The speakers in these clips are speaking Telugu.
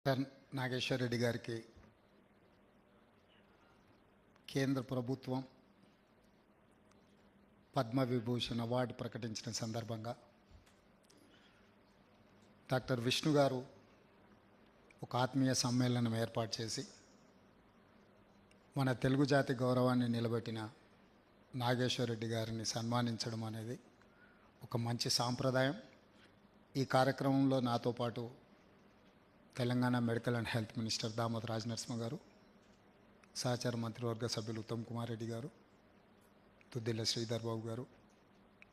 డాక్టర్ నాగేశ్వర్ రెడ్డి గారికి కేంద్ర ప్రభుత్వం పద్మవిభూషణ్ అవార్డు ప్రకటించిన సందర్భంగా డాక్టర్ విష్ణు గారు ఒక ఆత్మీయ సమ్మేళనం ఏర్పాటు చేసి మన తెలుగు జాతి గౌరవాన్ని నిలబెట్టిన నాగేశ్వర్ రెడ్డి గారిని సన్మానించడం అనేది ఒక మంచి సాంప్రదాయం. ఈ కార్యక్రమంలో నాతో పాటు Telangana medical and health minister Damodar Rajanarasimha గారు, సహచార మంత్రివర్గ సభ్యులు ఉత్తమ్ కుమార్ రెడ్డి గారు, తుద్దిల్ల శ్రీధర్ బాబు గారు,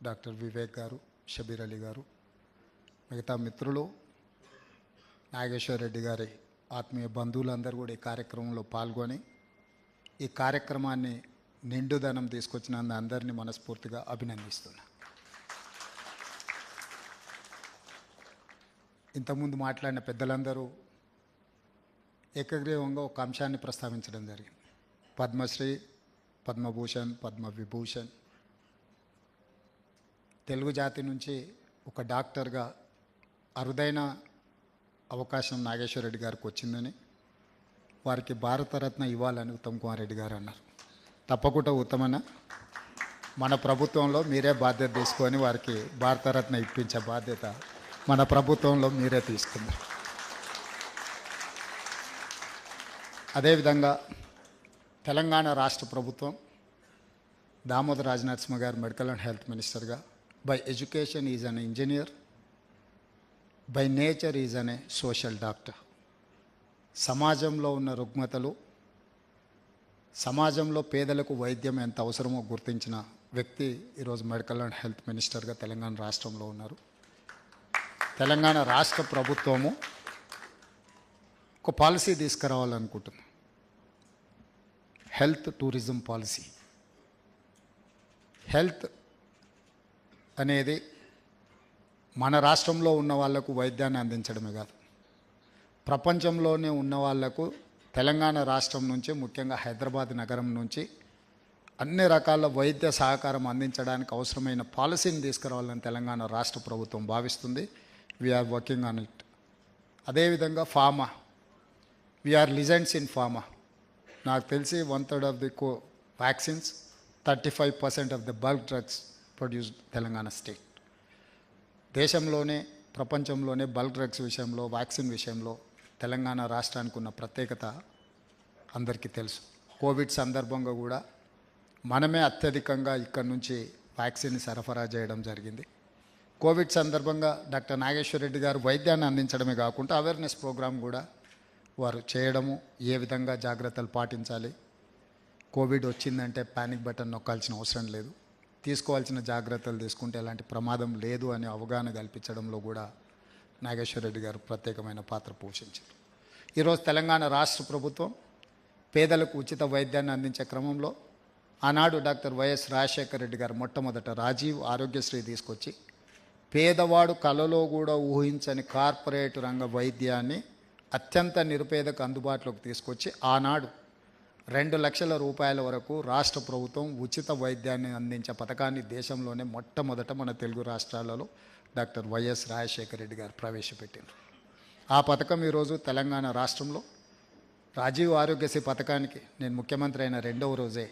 డాక్టర్ వివేక్ గారు, షబీర్ అలీ గారు, మిగతా మిత్రులు, నాగేశ్వర్ రెడ్డి గారి ఆత్మీయ బంధువులందరూ కూడా ఈ కార్యక్రమంలో పాల్గొని ఈ కార్యక్రమాన్ని నిండుదనం తీసుకొచ్చిన అందరినీ మనస్ఫూర్తిగా అభినందిస్తున్నా. ఇంతకుముందు మాట్లాడిన పెద్దలందరూ ఏకగ్రీవంగా ఒక అంశాన్ని ప్రస్తావించడం జరిగింది. పద్మశ్రీ, పద్మభూషణ్, పద్మవిభూషణ్. తెలుగు జాతి నుంచి ఒక డాక్టర్గా అరుదైన అవకాశం నాగేశ్వర్ రెడ్డి గారికి వచ్చిందని, వారికి భారతరత్న ఇవ్వాలని ఉత్తమ్ కుమార్ రెడ్డి గారు అన్నారు. తప్పకుండా ఉత్తమన్న, మన ప్రభుత్వంలో మీరే బాధ్యత తీసుకొని వారికి భారతరత్న ఇప్పించే బాధ్యత మన ప్రభుత్వంలో మీరే తీసుకున్నారు. అదేవిధంగా తెలంగాణ రాష్ట్ర ప్రభుత్వం దామోదర్ రాజనరసింహ గారు మెడికల్ అండ్ హెల్త్ మినిస్టర్గా by education is an engineer, by nature is an A social doctor. సమాజంలో ఉన్న రుగ్మతలు, సమాజంలో పేదలకు వైద్యం ఎంత అవసరమో గుర్తించిన వ్యక్తి ఈరోజు మెడికల్ అండ్ హెల్త్ మినిస్టర్గా తెలంగాణ రాష్ట్రంలో ఉన్నారు. తెలంగాణ రాష్ట్ర ప్రభుత్వము ఒక పాలసీ తీసుకురావాలనుకుంటుంది, హెల్త్ టూరిజం పాలసీ. హెల్త్ అనేది మన రాష్ట్రంలో ఉన్న వాళ్లకు వైద్యాన్ని అందించడమే కాదు, ప్రపంచంలోనే ఉన్న వాళ్లకు తెలంగాణ రాష్ట్రం నుంచి, ముఖ్యంగా హైదరాబాద్ నగరం నుంచి అన్ని రకాల వైద్య సహకారం అందించడానికి అవసరమైన పాలసీని తీసుకురావాలని తెలంగాణ రాష్ట్ర ప్రభుత్వం భావిస్తుంది. We're working on it. అదేవిధంగా pharma, we're legends in pharma. నాకు తెలిసి 1/3 of the vaccines, 35% of the bulk drugs produced Telangana state. దేశంలోనే, ప్రపంచంలోనే బల్క్ డ్రగ్స్ విషయంలో, వ్యాక్సిన్ విషయంలో తెలంగాణ రాష్ట్రానికి ఉన్న ప్రత్యేకత అందరికీ తెలుసు. కోవిడ్ సందర్భంగా కూడా మనమే అత్యధికంగా ఇక్కడి నుంచి వ్యాక్సిన్ని సరఫరా చేయడం జరిగింది. కోవిడ్ సందర్భంగా డాక్టర్ నాగేశ్వర్ రెడ్డి గారు వైద్యాన్ని అందించడమే కాకుండా అవేర్నెస్ ప్రోగ్రాం కూడా వారు చేయడము, ఏ విధంగా జాగ్రత్తలు పాటించాలి, కోవిడ్ వచ్చిందంటే ప్యానిక్ బటన్ నొక్కాల్సిన అవసరం లేదు, తీసుకోవాల్సిన జాగ్రత్తలు తీసుకుంటే ఎలాంటి ప్రమాదం లేదు అనే అవగాహన కల్పించడంలో కూడా నాగేశ్వర్ రెడ్డి గారు ప్రత్యేకమైన పాత్ర పోషించారు. ఈరోజు తెలంగాణ రాష్ట్ర ప్రభుత్వం పేదలకు ఉచిత వైద్యాన్ని అందించే క్రమంలో ఆనాడు డాక్టర్ వైఎస్ రాజశేఖర రెడ్డి గారు మొట్టమొదట రాజీవ్ ఆరోగ్యశ్రీ తీసుకొచ్చి పేదవాడు కలలో కూడా ఊహించని కార్పొరేట్ రంగ వైద్యాన్ని అత్యంత నిరుపేదకు అందుబాటులోకి తీసుకొచ్చి ఆనాడు 2 లక్షల రూపాయల వరకు రాష్ట్ర ప్రభుత్వం ఉచిత వైద్యాన్ని అందించే పథకాన్ని దేశంలోనే మొట్టమొదట మన తెలుగు రాష్ట్రాలలో డాక్టర్ వైఎస్ రాజశేఖర రెడ్డి గారు ప్రవేశపెట్టారు. ఆ పథకం ఈరోజు తెలంగాణ రాష్ట్రంలో రాజీవ్ ఆరోగ్యశ్రీ పథకానికి నేను ముఖ్యమంత్రి అయిన 2వ రోజే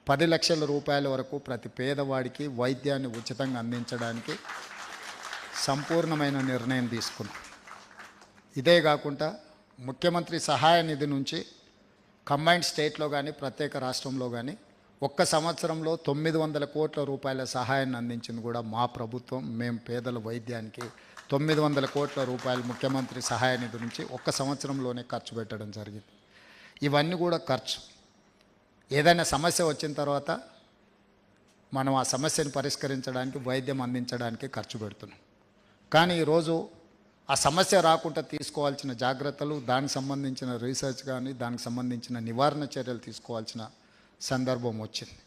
10 లక్షల రూపాయల వరకు ప్రతి పేదవాడికి వైద్యాన్ని ఉచితంగా అందించడానికి సంపూర్ణమైన నిర్ణయం తీసుకున్నాం. ఇదే కాకుండా ముఖ్యమంత్రి సహాయ నిధి నుంచి కంబైన్డ్ స్టేట్లో కానీ ప్రత్యేక రాష్ట్రంలో కానీ ఒక్క సంవత్సరంలో 900 కోట్ల రూపాయల సహాయాన్ని అందించింది కూడా మా ప్రభుత్వం. మేము పేదల వైద్యానికి 900 కోట్ల రూపాయలు ముఖ్యమంత్రి సహాయ నిధి నుంచి ఒక్క సంవత్సరంలోనే ఖర్చు పెట్టడం జరిగింది. ఇవన్నీ కూడా ఖర్చు. ఏదైనా సమస్య వచ్చిన తర్వాత మనం ఆ సమస్యను పరిష్కరించడానికి, వైద్యం అందించడానికి ఖర్చు పెడుతున్నాం. కానీ ఈరోజు ఆ సమస్య రాకుండా తీసుకోవాల్సిన జాగ్రత్తలు, దానికి సంబంధించిన రీసెర్చ్ కానీ, దానికి సంబంధించిన నివారణ చర్యలు తీసుకోవాల్సిన సందర్భం వచ్చింది.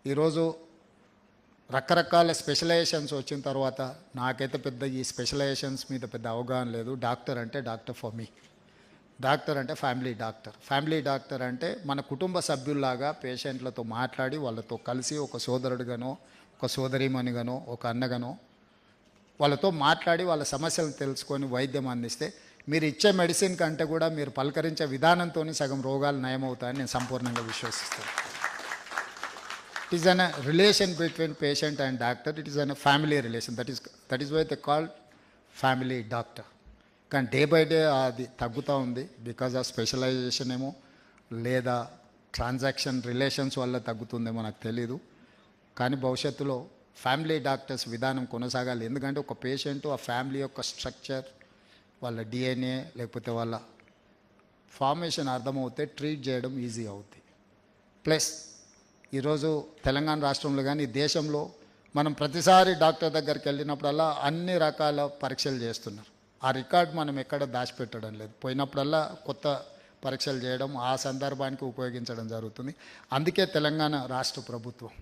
ఈరోజు రకరకాల స్పెషలైజేషన్స్ వచ్చిన తర్వాత నాకైతే పెద్ద ఈ స్పెషలైజేషన్స్ మీద పెద్ద అవగాహన లేదు. డాక్టర్ అంటే డాక్టర్ ఫర్ మీ, డాక్టర్ అంటే ఫ్యామిలీ డాక్టర్. ఫ్యామిలీ డాక్టర్ అంటే మన కుటుంబ సభ్యుల్లాగా పేషెంట్లతో మాట్లాడి వాళ్ళతో కలిసి ఒక సోదరుడిగానో, ఒక సోదరీమణిగానో, ఒక అన్నగానో వాళ్ళతో మాట్లాడి వాళ్ళ సమస్యలను తెలుసుకొని వైద్యం అందిస్తే మీరు ఇచ్చే మెడిసిన్ కంటే కూడా మీరు పలకరించే విధానంతో సగం రోగాలు నయమవుతాయని నేను సంపూర్ణంగా విశ్వసిస్తాను. It is an relation between patient and doctor. It is an family relation. That is why they called family doctor. కానీ డే బై డే అది తగ్గుతూ ఉంది. బికాజ్ ఆఫ్ స్పెషలైజేషన్ ఏమో లేదా ట్రాన్సాక్షన్ రిలేషన్స్ వల్ల తగ్గుతుందేమో నాకు తెలీదు. కానీ భవిష్యత్తులో ఫ్యామిలీ డాక్టర్స్ విధానం కొనసాగాలి. ఎందుకంటే ఒక పేషెంట్ ఆ ఫ్యామిలీ యొక్క స్ట్రక్చర్, వాళ్ళ డిఎన్ఏ లేకపోతే వాళ్ళ ఫార్మేషన్ అర్థమవుతే ట్రీట్ చేయడం ఈజీ అవుతుంది. ప్లస్ ఈరోజు తెలంగాణ రాష్ట్రంలో కానీ దేశంలో మనం ప్రతిసారి డాక్టర్ దగ్గరికి వెళ్ళినప్పుడల్లా అన్ని రకాల పరీక్షలు చేస్తున్నారు. ఆ రికార్డ్ మనం ఎక్కడ దాచిపెట్టడం లేదు. పోయినప్పుడల్లా కొత్త పరీక్షలు చేయడం, ఆ సందర్భానికి ఉపయోగించడం జరుగుతుంది. అందుకే తెలంగాణ రాష్ట్ర ప్రభుత్వం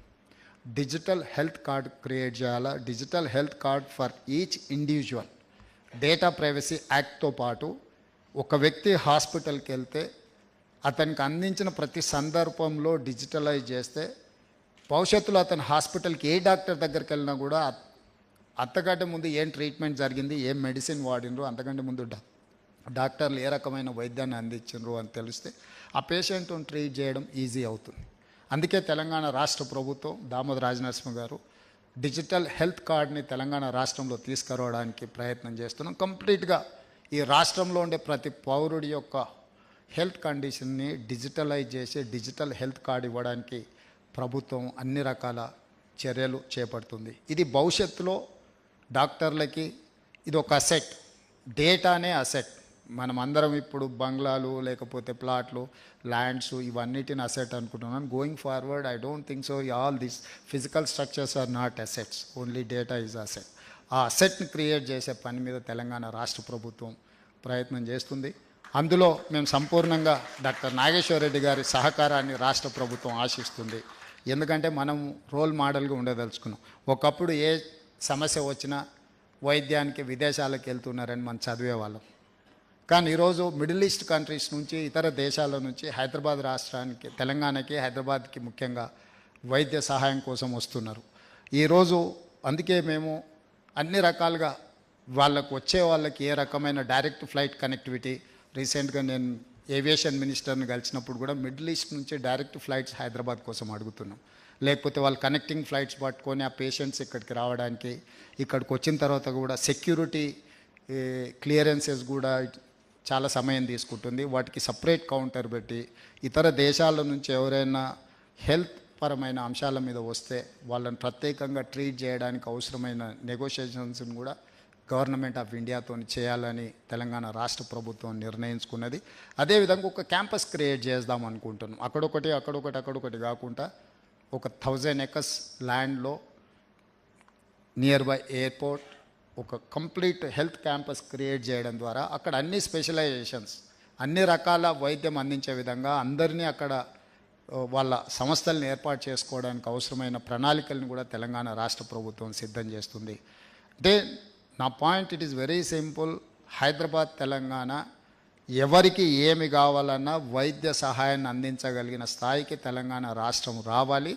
డిజిటల్ హెల్త్ కార్డ్ క్రియేట్ చేయాలా. Digital health card for each individual. Data privacy యాక్ట్తో పాటు ఒక వ్యక్తి హాస్పిటల్కి వెళ్తే అతనికి అందించిన ప్రతి సందర్భంలో డిజిటలైజ్ చేస్తే భవిష్యత్తులో అతను హాస్పిటల్కి ఏ డాక్టర్ దగ్గరికి వెళ్ళినా కూడా అంతకంటే ముందు ఏం ట్రీట్మెంట్ జరిగింది, ఏం మెడిసిన్ వాడినరు, అంతకంటే ముందు డాక్టర్లు ఏ రకమైన వైద్యాన్ని అందించారు అని తెలిస్తే ఆ పేషెంట్ను ట్రీట్ చేయడం ఈజీ అవుతుంది. అందుకే తెలంగాణ రాష్ట్ర ప్రభుత్వం దామోదర రాజనరసింహ గారు డిజిటల్ హెల్త్ కార్డ్ని తెలంగాణ రాష్ట్రంలో తీసుకురావడానికి ప్రయత్నం చేస్తున్నాం. కంప్లీట్గా ఈ రాష్ట్రంలో ఉండే ప్రతి పౌరుడి యొక్క హెల్త్ కండిషన్ని డిజిటలైజ్ చేసి డిజిటల్ హెల్త్ కార్డ్ ఇవ్వడానికి ప్రభుత్వం అన్ని రకాల చర్యలు చేపడుతుంది. ఇది భవిష్యత్తులో డాక్టర్లకి ఇది ఒక అసెట్. డేటానే అసెట్. మనం అందరం ఇప్పుడు బంగ్లాలు లేకపోతే ప్లాట్లు, ల్యాండ్స్ ఇవన్నిటిని అసెట్ అనుకుంటున్నాను. Going forward I don't think so. All these physical structures are not assets, only data is asset. ఆ అసెట్ని క్రియేట్ చేసే పని మీద తెలంగాణ రాష్ట్ర ప్రభుత్వం ప్రయత్నం చేస్తుంది. అందులో మేము సంపూర్ణంగా డాక్టర్ నాగేశ్వర రెడ్డి గారి సహకారాన్ని రాష్ట్ర ప్రభుత్వం ఆశిస్తుంది. ఎందుకంటే మనం రోల్ మోడల్గా ఉండదలుచుకున్నాం. ఒకప్పుడు ఏ సమస్య వచ్చినా వైద్యానికి విదేశాలకు వెళ్తున్నారని మనం చదివేవాళ్ళం. కానీ ఈరోజు మిడిల్ ఈస్ట్ కంట్రీస్ నుంచి, ఇతర దేశాల నుంచి హైదరాబాద్ రాష్ట్రానికి, తెలంగాణకి, హైదరాబాద్కి ముఖ్యంగా వైద్య సహాయం కోసం వస్తున్నారు. ఈరోజు అందుకే మేము అన్ని రకాలుగా వాళ్ళకు వచ్చే వాళ్ళకి ఏ రకమైన డైరెక్ట్ ఫ్లైట్ కనెక్టివిటీ, రీసెంట్గా నేను ఏవియేషన్ మినిస్టర్ని కలిసినప్పుడు కూడా మిడిల్ ఈస్ట్ నుంచి డైరెక్ట్ ఫ్లైట్స్ హైదరాబాద్ కోసం అడుగుతున్నాం. లేకపోతే వాళ్ళు కనెక్టింగ్ ఫ్లైట్స్ పట్టుకొని ఆ పేషెంట్స్ ఇక్కడికి రావడానికి, ఇక్కడికి వచ్చిన తర్వాత కూడా సెక్యూరిటీ క్లియరెన్సెస్ కూడా చాలా సమయం తీసుకుంటుంది. వాటికి సపరేట్ కౌంటర్ పెట్టి ఇతర దేశాల నుంచి ఎవరైనా హెల్త్ పరమైన అంశాల మీద వస్తే వాళ్ళని ప్రత్యేకంగా ట్రీట్ చేయడానికి అవసరమైన నెగోషియేషన్స్ని కూడా గవర్నమెంట్ ఆఫ్ ఇండియాతో చేయాలని తెలంగాణ రాష్ట్ర ప్రభుత్వం నిర్ణయించుకున్నది. అదేవిధంగా ఒక క్యాంపస్ క్రియేట్ చేద్దాం అనుకుంటున్నాం. అక్కడొకటి కాకుండా ఒక 1000 acres ల్యాండ్లో నియర్ బై ఎయిర్పోర్ట్ ఒక కంప్లీట్ హెల్త్ క్యాంపస్ క్రియేట్ చేయడం ద్వారా అక్కడ అన్ని స్పెషలైజేషన్స్, అన్ని రకాల వైద్యం అందించే విధంగా అందరినీ అక్కడ వాళ్ళ సంస్థలను ఏర్పాటు చేసుకోవడానికి అవసరమైన ప్రణాళికలను కూడా తెలంగాణ రాష్ట్ర ప్రభుత్వం సిద్ధం చేస్తుంది. అంటే నా point it is very simple. Hyderabad, Telangana ఎవరికి ఏమి కావాలన్నా వైద్య సహాయాన్ని అందించగలిగిన స్థాయికి తెలంగాణ రాష్ట్రం రావాలి.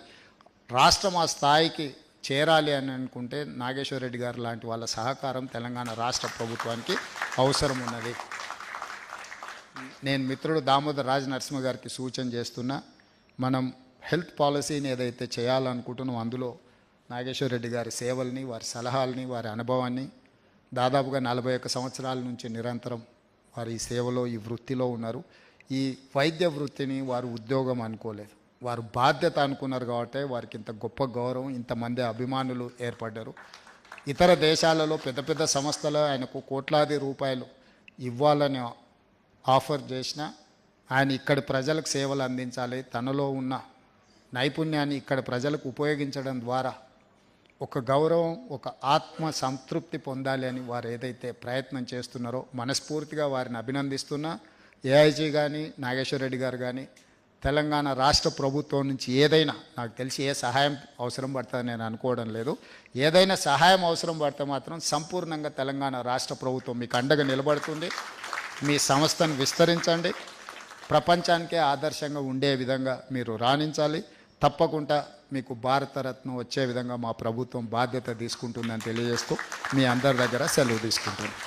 రాష్ట్రం ఆ స్థాయికి చేరాలి అని అనుకుంటే నాగేశ్వర రెడ్డి గారు లాంటి వాళ్ళ సహకారం తెలంగాణ రాష్ట్ర ప్రభుత్వానికి అవసరం ఉన్నది. నేను మిత్రుడు దామోదర్ రాజ నరసింహ గారికి సూచన చేస్తున్నా, మనం హెల్త్ పాలసీని ఏదైతే చేయాలనుకుంటున్నాం అందులో నాగేశ్వర రెడ్డి గారి సేవల్ని, వారి సలహాలని, వారి అనుభవాన్ని దాదాపుగా 41 సంవత్సరాల నుంచి నిరంతరం వారి ఈ సేవలో, ఈ వృత్తిలో ఉన్నారు. ఈ వైద్య వృత్తిని వారు ఉద్యోగం అనుకోలేదు, వారు బాధ్యత అనుకున్నారు. కాబట్టి వారికి ఇంత గొప్ప గౌరవం, ఇంతమంది అభిమానులు ఏర్పడ్డారు. ఇతర దేశాలలో పెద్ద పెద్ద సంస్థలు ఆయనకు కోట్లాది రూపాయలు ఇవ్వాలని ఆఫర్ చేసిన ఆయన ఇక్కడి ప్రజలకు సేవలు అందించాలి, తనలో ఉన్న నైపుణ్యాన్ని ఇక్కడ ప్రజలకు ఉపయోగించడం ద్వారా ఒక గౌరవం, ఒక ఆత్మ సంతృప్తి పొందాలి అని వారు ఏదైతే ప్రయత్నం చేస్తున్నారో మనస్ఫూర్తిగా వారిని అభినందిస్తున్నా. ఏఐజీ కానీ, నాగేశ్వర రెడ్డి గారు కానీ తెలంగాణ రాష్ట్ర ప్రభుత్వం నుంచి ఏదైనా, నాకు తెలిసి ఏ సహాయం అవసరం పడుతుందని నేను అనుకోవడం లేదు, ఏదైనా సహాయం అవసరం పడితే మాత్రం సంపూర్ణంగా తెలంగాణ రాష్ట్ర ప్రభుత్వం మీకు అండగా నిలబడుతుంది. మీ సంస్థను విస్తరించండి, ప్రపంచానికే ఆదర్శంగా ఉండే విధంగా మీరు రాణించాలి. తప్పకుండా మీకు భారతరత్న వచ్చే విధంగా మా ప్రభుత్వం బాధ్యత తీసుకుంటుందని తెలియజేస్తూ మీ అందరి దగ్గర సెలవు తీసుకుంటున్నాను.